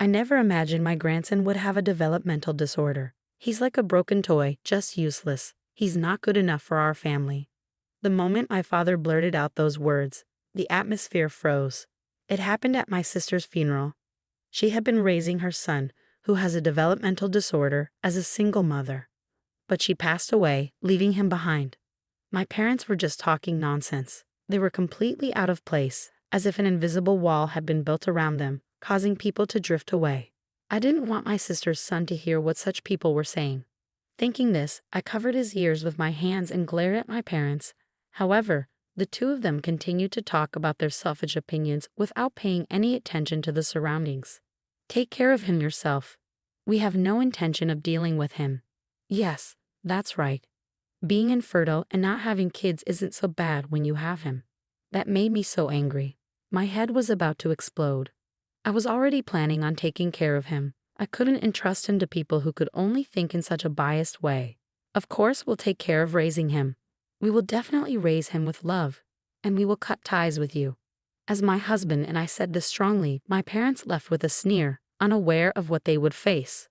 I never imagined my grandson would have a developmental disorder. He's like a broken toy, just useless. He's not good enough for our family." The moment my father blurted out those words, the atmosphere froze. It happened at my sister's funeral. She had been raising her son, who has a developmental disorder, as a single mother. But she passed away, leaving him behind. My parents were just talking nonsense. They were completely out of place, as if an invisible wall had been built around them, causing people to drift away. I didn't want my sister's son to hear what such people were saying. Thinking this, I covered his ears with my hands and glared at my parents. However, the two of them continued to talk about their selfish opinions without paying any attention to the surroundings. "Take care of him yourself. We have no intention of dealing with him." Yes, that's right. Being infertile and not having kids isn't so bad when you have him. That made me so angry. My head was about to explode. I was already planning on taking care of him. I couldn't entrust him to people who could only think in such a biased way. "Of course we'll take care of raising him. We will definitely raise him with love, and we will cut ties with you." As my husband and I said this strongly, my parents left with a sneer, unaware of what they would face.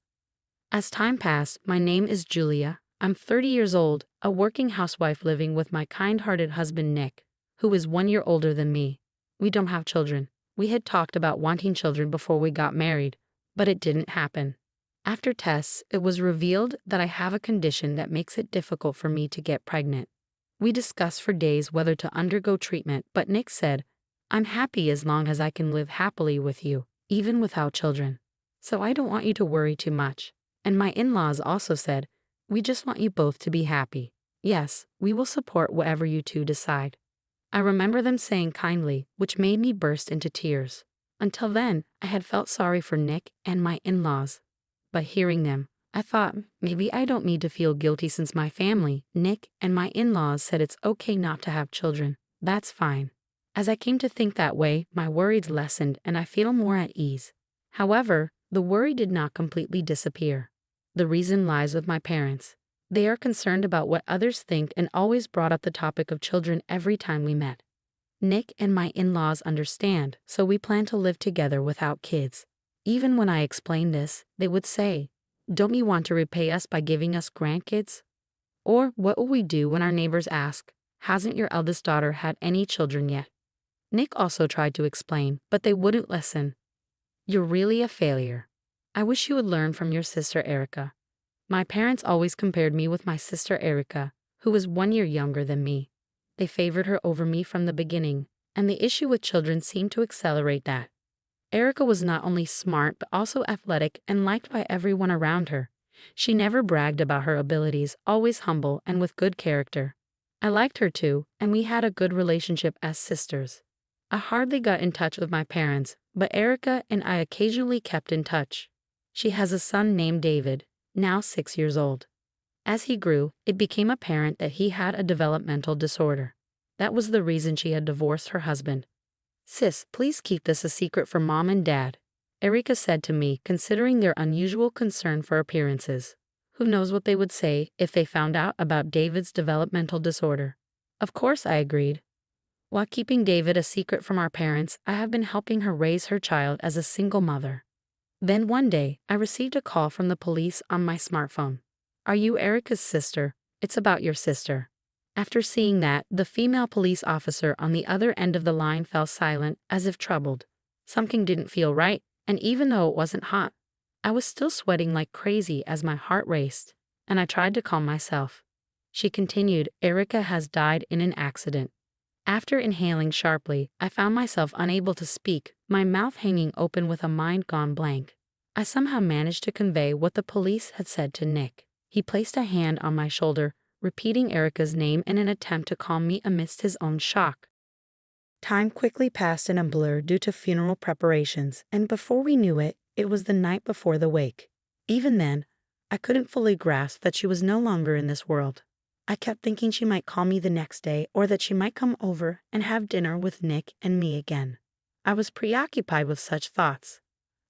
As time passed, my name is Julia. I'm 30 years old, a working housewife living with my kind-hearted husband Nick, who is 1 year older than me. We don't have children. We had talked about wanting children before we got married, but it didn't happen. After tests, it was revealed that I have a condition that makes it difficult for me to get pregnant. We discussed for days whether to undergo treatment, but Nick said, "I'm happy as long as I can live happily with you, even without children. So I don't want you to worry too much." And my in-laws also said, "We just want you both to be happy. Yes, we will support whatever you two decide." I remember them saying kindly, which made me burst into tears. Until then, I had felt sorry for Nick and my in-laws. But hearing them, I thought, maybe I don't need to feel guilty since my family, Nick and my in-laws, said it's okay not to have children. That's fine. As I came to think that way, my worries lessened and I feel more at ease. However, the worry did not completely disappear. The reason lies with my parents. They are concerned about what others think and always brought up the topic of children every time we met. Nick and my in-laws understand, so we plan to live together without kids. Even when I explain this, they would say, "Don't you want to repay us by giving us grandkids?" Or what will we do when our neighbors ask, "Hasn't your eldest daughter had any children yet?" Nick also tried to explain, but they wouldn't listen. "You're really a failure. I wish you would learn from your sister Erica." My parents always compared me with my sister Erica, who was 1 year younger than me. They favored her over me from the beginning, and the issue with children seemed to accelerate that. Erica was not only smart but also athletic and liked by everyone around her. She never bragged about her abilities, always humble and with good character. I liked her too, and we had a good relationship as sisters. I hardly got in touch with my parents, but Erica and I occasionally kept in touch. She has a son named David, now 6 years old. As he grew, it became apparent that he had a developmental disorder. That was the reason she had divorced her husband. "Sis, please keep this a secret from Mom and Dad," Erica said to me, considering their unusual concern for appearances. Who knows what they would say if they found out about David's developmental disorder? Of course, I agreed. While keeping David a secret from our parents, I have been helping her raise her child as a single mother. Then one day, I received a call from the police on my smartphone. "Are you Erica's sister? It's about your sister." After seeing that, the female police officer on the other end of the line fell silent, as if troubled. Something didn't feel right, and even though it wasn't hot, I was still sweating like crazy as my heart raced, and I tried to calm myself. She continued, "Erica has died in an accident." After inhaling sharply, I found myself unable to speak, my mouth hanging open with a mind gone blank. I somehow managed to convey what the police had said to Nick. He placed a hand on my shoulder, repeating Erica's name in an attempt to calm me amidst his own shock. Time quickly passed in a blur due to funeral preparations, and before we knew it, it was the night before the wake. Even then, I couldn't fully grasp that she was no longer in this world. I kept thinking she might call me the next day or that she might come over and have dinner with Nick and me again. I was preoccupied with such thoughts.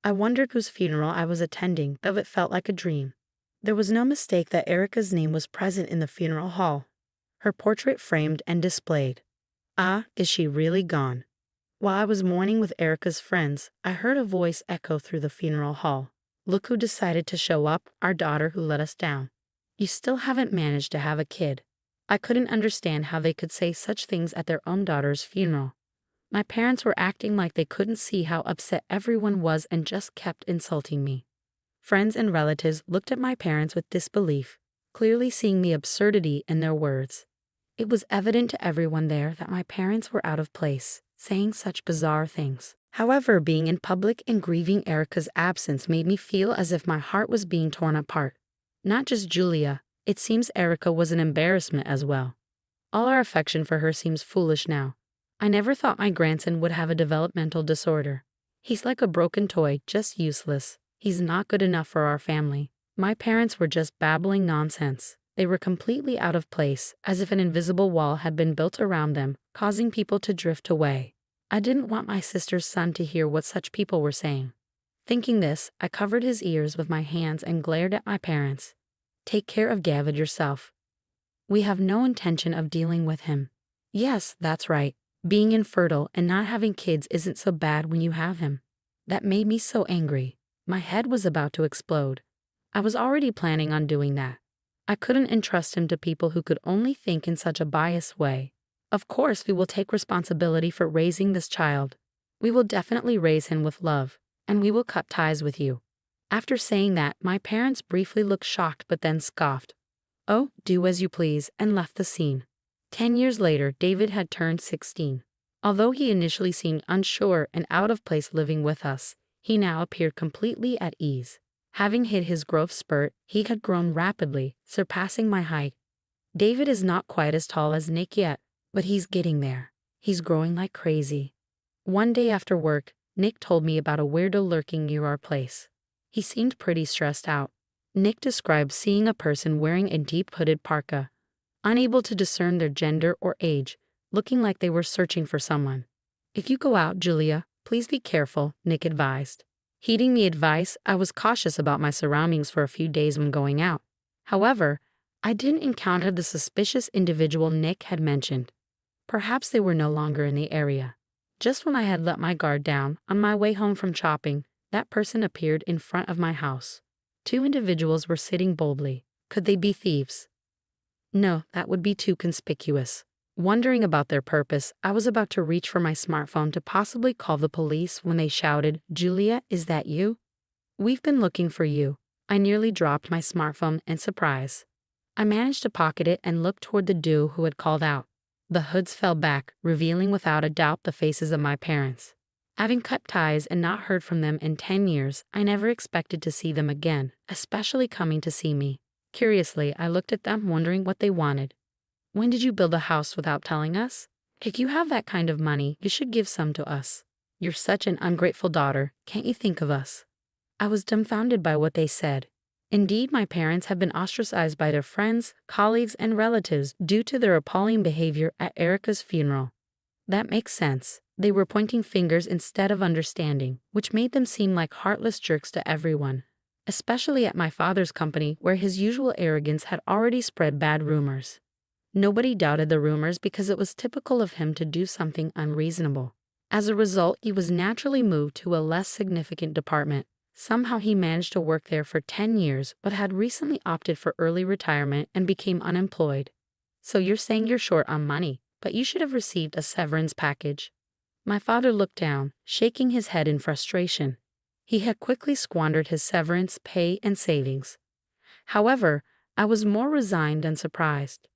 I wondered whose funeral I was attending, though it felt like a dream. There was no mistake that Erica's name was present in the funeral hall, her portrait framed and displayed. Ah, is she really gone? While I was mourning with Erica's friends, I heard a voice echo through the funeral hall. Look who decided to show up, our daughter who let us down. You still haven't managed to have a kid. I couldn't understand how they could say such things at their own daughter's funeral. My parents were acting like they couldn't see how upset everyone was and just kept insulting me. Friends and relatives looked at my parents with disbelief, clearly seeing the absurdity in their words. It was evident to everyone there that my parents were out of place, saying such bizarre things. However, being in public and grieving Erica's absence made me feel as if my heart was being torn apart. Not just Julia, it seems Erica was an embarrassment as well. All our affection for her seems foolish now. I never thought my grandson would have a developmental disorder. He's like a broken toy, just useless. He's not good enough for our family. My parents were just babbling nonsense. They were completely out of place, as if an invisible wall had been built around them, causing people to drift away. I didn't want my sister's son to hear what such people were saying. Thinking this, I covered his ears with my hands and glared at my parents. Take care of David yourself. We have no intention of dealing with him. Yes, that's right. Being infertile and not having kids isn't so bad when you have him. That made me so angry. My head was about to explode. I was already planning on doing that. I couldn't entrust him to people who could only think in such a biased way. Of course, we will take responsibility for raising this child. We will definitely raise him with love, and we will cut ties with you. After saying that, my parents briefly looked shocked but then scoffed. Oh, do as you please, and left the scene. 10 years later, David had turned 16. Although he initially seemed unsure and out of place living with us, he now appeared completely at ease. Having hit his growth spurt, he had grown rapidly, surpassing my height. David is not quite as tall as Nick yet, but he's getting there. He's growing like crazy. One day after work, Nick told me about a weirdo lurking near our place. He seemed pretty stressed out. Nick described seeing a person wearing a deep hooded parka, unable to discern their gender or age, looking like they were searching for someone. If you go out, Julia, please be careful, Nick advised. Heeding the advice, I was cautious about my surroundings for a few days when going out. However, I didn't encounter the suspicious individual Nick had mentioned. Perhaps they were no longer in the area. Just when I had let my guard down, on my way home from shopping, that person appeared in front of my house. 2 individuals were sitting boldly. Could they be thieves? No, that would be too conspicuous. Wondering about their purpose, I was about to reach for my smartphone to possibly call the police when they shouted, "Julia, is that you? We've been looking for you." I nearly dropped my smartphone in surprise. I managed to pocket it and looked toward the duo who had called out. The hoods fell back, revealing without a doubt the faces of my parents. Having cut ties and not heard from them in 10 years, I never expected to see them again, especially coming to see me. Curiously, I looked at them, wondering what they wanted. When did you build a house without telling us? If you have that kind of money, you should give some to us. You're such an ungrateful daughter, can't you think of us? I was dumbfounded by what they said. Indeed, my parents have been ostracized by their friends, colleagues, and relatives due to their appalling behavior at Erica's funeral. That makes sense. They were pointing fingers instead of understanding, which made them seem like heartless jerks to everyone, especially at my father's company where his usual arrogance had already spread bad rumors. Nobody doubted the rumors because it was typical of him to do something unreasonable. As a result, he was naturally moved to a less significant department. Somehow he managed to work there for 10 years but had recently opted for early retirement and became unemployed. So you're saying you're short on money, but you should have received a severance package. My father looked down, shaking his head in frustration. He had quickly squandered his severance pay and savings. However, I was more resigned than surprised.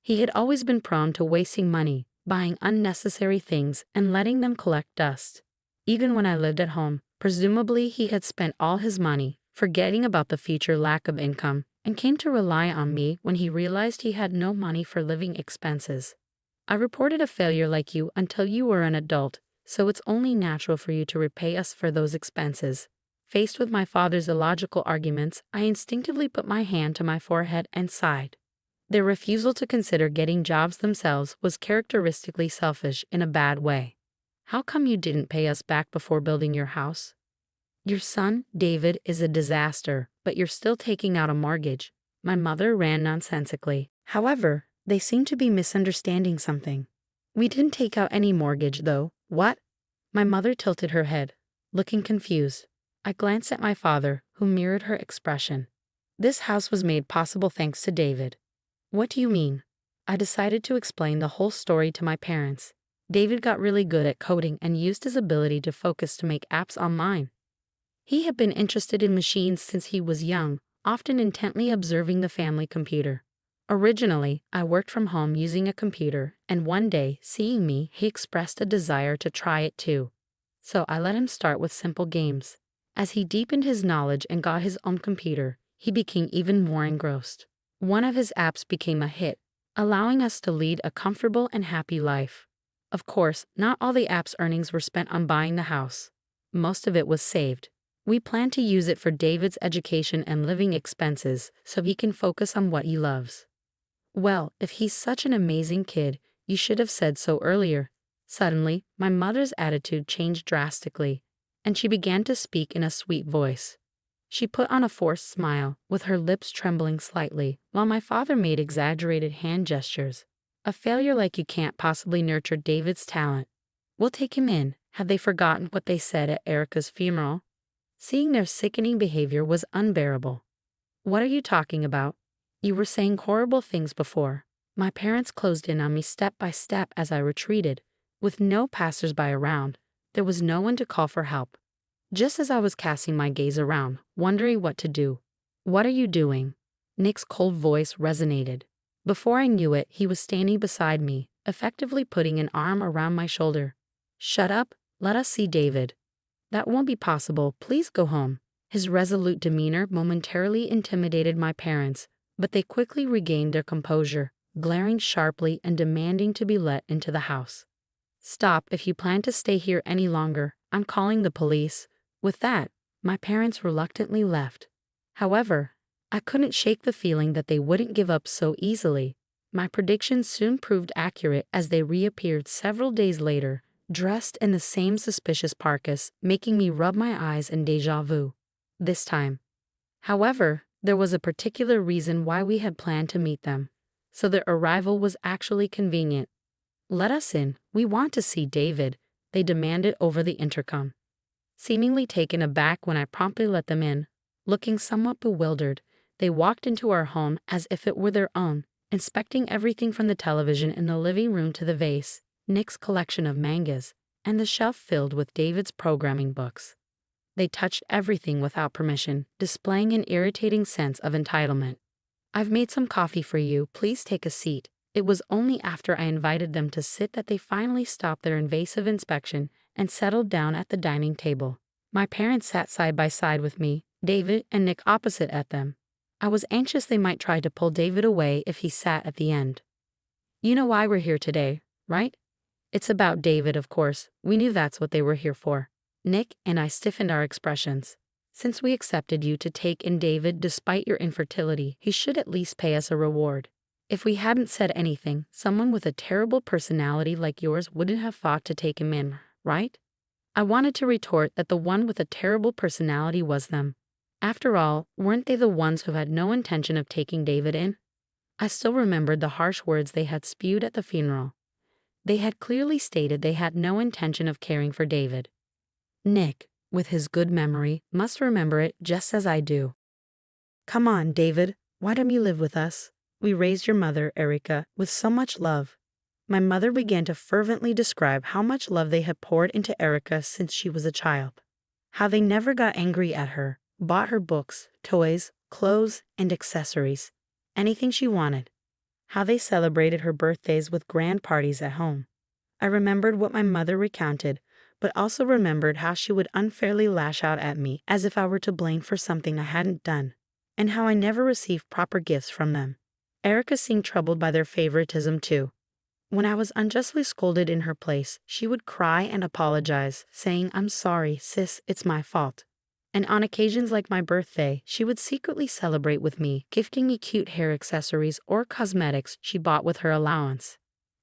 He had always been prone to wasting money, buying unnecessary things, and letting them collect dust. Even when I lived at home, presumably he had spent all his money, forgetting about the future lack of income, and came to rely on me when he realized he had no money for living expenses. I reported a failure like you until you were an adult, so it's only natural for you to repay us for those expenses. Faced with my father's illogical arguments, I instinctively put my hand to my forehead and sighed. Their refusal to consider getting jobs themselves was characteristically selfish in a bad way. How come you didn't pay us back before building your house? Your son, David, is a disaster, but you're still taking out a mortgage. My mother ran nonsensically. However, they seem to be misunderstanding something. We didn't take out any mortgage, though. What? My mother tilted her head, looking confused. I glanced at my father, who mirrored her expression. This house was made possible thanks to David. What do you mean? I decided to explain the whole story to my parents. David got really good at coding and used his ability to focus to make apps online. He had been interested in machines since he was young, often intently observing the family computer. Originally, I worked from home using a computer, and one day, seeing me, he expressed a desire to try it too. So I let him start with simple games. As he deepened his knowledge and got his own computer, he became even more engrossed. One of his apps became a hit, allowing us to lead a comfortable and happy life. Of course, not all the app's earnings were spent on buying the house. Most of it was saved. We plan to use it for David's education and living expenses so he can focus on what he loves. Well, if he's such an amazing kid, you should have said so earlier. Suddenly, my mother's attitude changed drastically, and she began to speak in a sweet voice. She put on a forced smile, with her lips trembling slightly, while my father made exaggerated hand gestures. A failure like you can't possibly nurture David's talent. We'll take him in. Had they forgotten what they said at Erica's funeral? Seeing their sickening behavior was unbearable. What are you talking about? You were saying horrible things before. My parents closed in on me step by step as I retreated. With no passers-by around, there was no one to call for help. Just as I was casting my gaze around, wondering what to do. What are you doing? Nick's cold voice resonated. Before I knew it, he was standing beside me, effectively putting an arm around my shoulder. Shut up, let us see David. That won't be possible, please go home. His resolute demeanor momentarily intimidated my parents, but they quickly regained their composure, glaring sharply and demanding to be let into the house. Stop if you plan to stay here any longer, I'm calling the police. With that, my parents reluctantly left. However, I couldn't shake the feeling that they wouldn't give up so easily. My predictions soon proved accurate as they reappeared several days later, dressed in the same suspicious parkas, making me rub my eyes in déjà vu. This time. However, there was a particular reason why we had planned to meet them, so their arrival was actually convenient. Let us in, we want to see David, they demanded over the intercom. Seemingly taken aback when I promptly let them in, looking somewhat bewildered, they walked into our home as if it were their own, inspecting everything from the television in the living room to the vase, Nick's collection of mangas, and the shelf filled with David's programming books. They touched everything without permission, displaying an irritating sense of entitlement. I've made some coffee for you, please take a seat. It was only after I invited them to sit that they finally stopped their invasive inspection and settled down at the dining table. My parents sat side by side with me, David and Nick opposite at them. I was anxious they might try to pull David away if he sat at the end. You know why we're here today, right? It's about David, of course. We knew that's what they were here for. Nick and I stiffened our expressions. Since we accepted you to take in David despite your infertility, he should at least pay us a reward. If we hadn't said anything, someone with a terrible personality like yours wouldn't have thought to take him in, right? I wanted to retort that the one with a terrible personality was them. After all, weren't they the ones who had no intention of taking David in? I still remembered the harsh words they had spewed at the funeral. They had clearly stated they had no intention of caring for David. Nick, with his good memory, must remember it just as I do. Come on, David, why don't you live with us? We raised your mother, Erica, with so much love. My mother began to fervently describe how much love they had poured into Erica since she was a child. How they never got angry at her, bought her books, toys, clothes, and accessories, anything she wanted. How they celebrated her birthdays with grand parties at home. I remembered what my mother recounted, but also remembered how she would unfairly lash out at me as if I were to blame for something I hadn't done, and how I never received proper gifts from them. Erica seemed troubled by their favoritism too. When I was unjustly scolded in her place, she would cry and apologize, saying, "I'm sorry, sis, it's my fault." And on occasions like my birthday, she would secretly celebrate with me, gifting me cute hair accessories or cosmetics she bought with her allowance.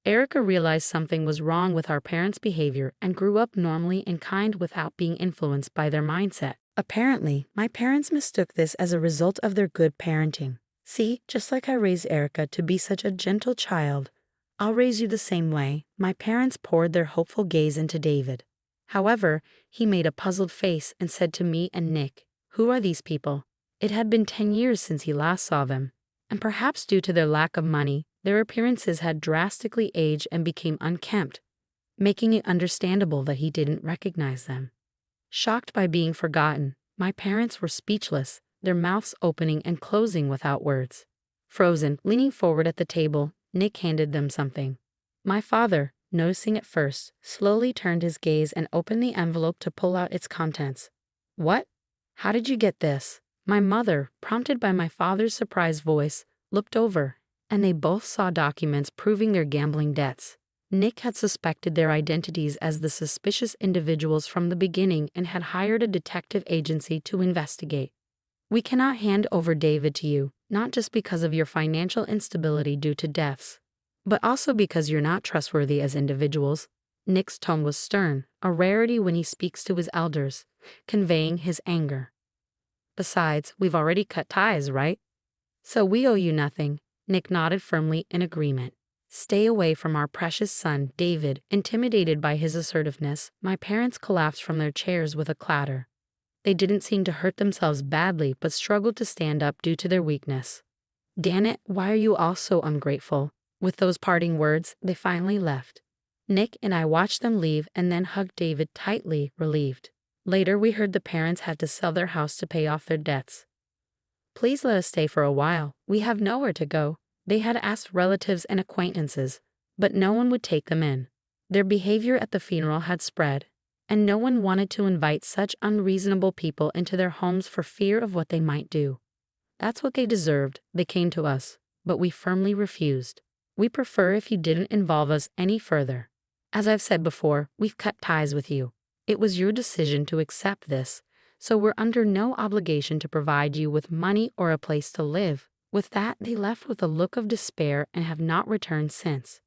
Erica realized something was wrong with our parents' behavior and grew up normally and kind without being influenced by their mindset. Apparently, my parents mistook this as a result of their good parenting. See, just like I raised Erica to be such a gentle child, I'll raise you the same way. My parents poured their hopeful gaze into David. However, he made a puzzled face and said to me and Nick, "Who are these people?" It had been 10 years since he last saw them, and perhaps due to their lack of money, their appearances had drastically aged and became unkempt, making it understandable that he didn't recognize them. Shocked by being forgotten, my parents were speechless, their mouths opening and closing without words. Frozen, leaning forward at the table, Nick handed them something. My father, noticing it first, slowly turned his gaze and opened the envelope to pull out its contents. "What? How did you get this?" My mother, prompted by my father's surprised voice, looked over, and they both saw documents proving their gambling debts. Nick had suspected their identities as the suspicious individuals from the beginning and had hired a detective agency to investigate. "We cannot hand over David to you, not just because of your financial instability due to deaths, but also because you're not trustworthy as individuals." Nick's tone was stern, a rarity when he speaks to his elders, conveying his anger. "Besides, we've already cut ties, right? So we owe you nothing." Nick nodded firmly in agreement. "Stay away from our precious son, David." Intimidated by his assertiveness, my parents collapsed from their chairs with a clatter. They didn't seem to hurt themselves badly, but struggled to stand up due to their weakness. "Damn it, why are you all so ungrateful?" With those parting words, they finally left. Nick and I watched them leave and then hugged David tightly, relieved. Later, we heard the parents had to sell their house to pay off their debts. "Please let us stay for a while. We have nowhere to go." They had asked relatives and acquaintances, but no one would take them in. Their behavior at the funeral had spread, and no one wanted to invite such unreasonable people into their homes for fear of what they might do. That's what they deserved. They came to us, but we firmly refused. "We prefer if you didn't involve us any further. As I've said before, we've cut ties with you. It was your decision to accept this, so we're under no obligation to provide you with money or a place to live." With that, they left with a look of despair and have not returned since.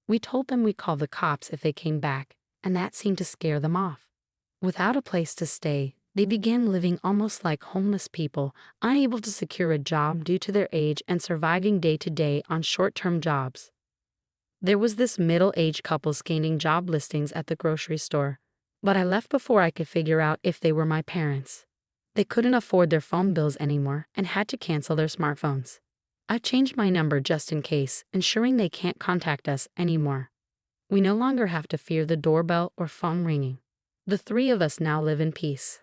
We told them we'd call the cops if they came back, and that seemed to scare them off. Without a place to stay, they began living almost like homeless people, unable to secure a job due to their age and surviving day to day on short-term jobs. There was this middle-aged couple scanning job listings at the grocery store, but I left before I could figure out if they were my parents. They couldn't afford their phone bills anymore and had to cancel their smartphones. I changed my number just in case, ensuring they can't contact us anymore. We no longer have to fear the doorbell or phone ringing. The three of us now live in peace.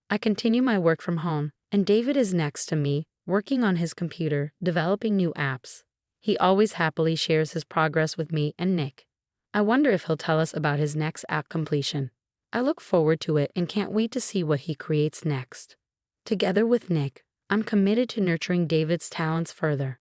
I continue my work from home, and David is next to me, working on his computer, developing new apps. He always happily shares his progress with me and Nick. I wonder if he'll tell us about his next app completion. I look forward to it and can't wait to see what he creates next. Together with Nick, I'm committed to nurturing David's talents further.